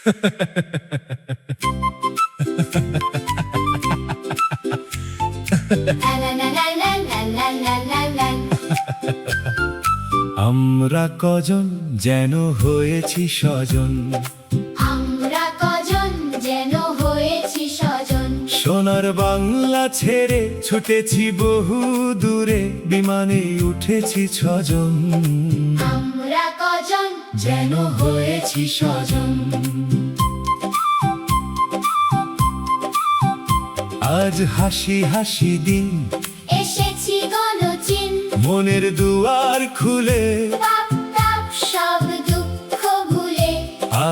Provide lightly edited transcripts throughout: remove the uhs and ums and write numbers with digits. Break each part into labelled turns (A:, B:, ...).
A: আমরা কজন যেন হয়েছি স্বজন,
B: আমরা কজন যেন হয়েছি স্বজন।
A: সোনার বাংলা ছেড়ে ছুটেছি বহু দূরে, বিমানে উঠেছি ছজন।
B: আমরা কজন
A: যেন হয়েছি স্বজন। আজ হাসি হাসি দিন,
B: এসেছি গণচিন,
A: মনের দুয়ার খুলে,
B: পাপ তাপ সব দুঃখ ভুলে।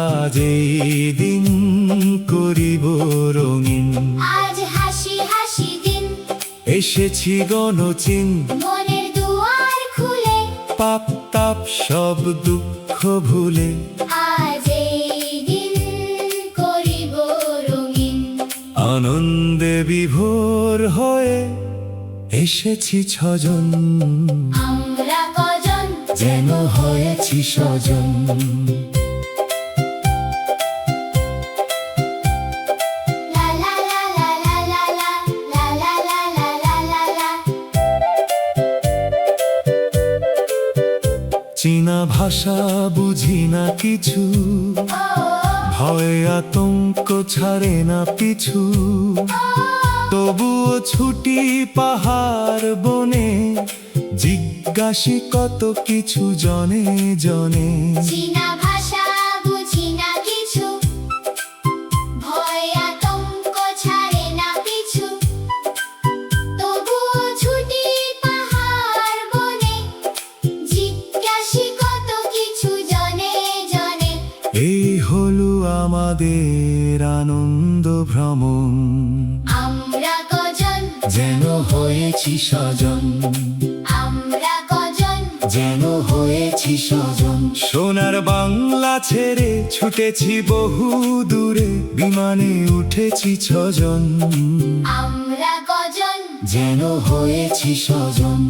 A: আজ এই দিন করিব রঙিন।
B: আজ হাসি হাসি দিন,
A: এসেছি গণচিন,
B: মনের দুয়ার খুলে,
A: পাপ তাপ সব দুঃখ ভুলে।
B: আজ এই দিন করিব রঙিন।
A: আনন্দে বিভোর হয়ে এসেছি ছজন,
B: আমরা কজন
A: যেন হয়েছি স্বজন।
B: লা লা লা লা লা লা লা, লা লা লা লা লা লা লা।
A: চীনা ভাষা বুঝি না কিছু,
B: ও
A: ভয় আতঙ্ক ছাড়ে না পিছু। তবুও ছুটি পাহাড় বনে, জিজ্ঞাসি কত কিছু জনে জনে।
B: চীনা ভাষা বুঝি না কিছু, ভয় আতঙ্ক ছাড়ে না পিছু। তবুও ছুটি পাহাড় বনে, জিজ্ঞাসি কত কিছু জনে জনে।
A: এই হলো আমাদের আনন্দ ভ্রমণ,
B: আমরা কজন
A: যেন হয়েছি স্বজন।
B: আমরা কজন
A: যেন হয়েছি স্বজন। সোনার বাংলা ছেড়ে ছুটেছি বহু দূরে, বিমানে উঠেছি ছজন।
B: আমরা কজন
A: যেন হয়েছি স্বজন।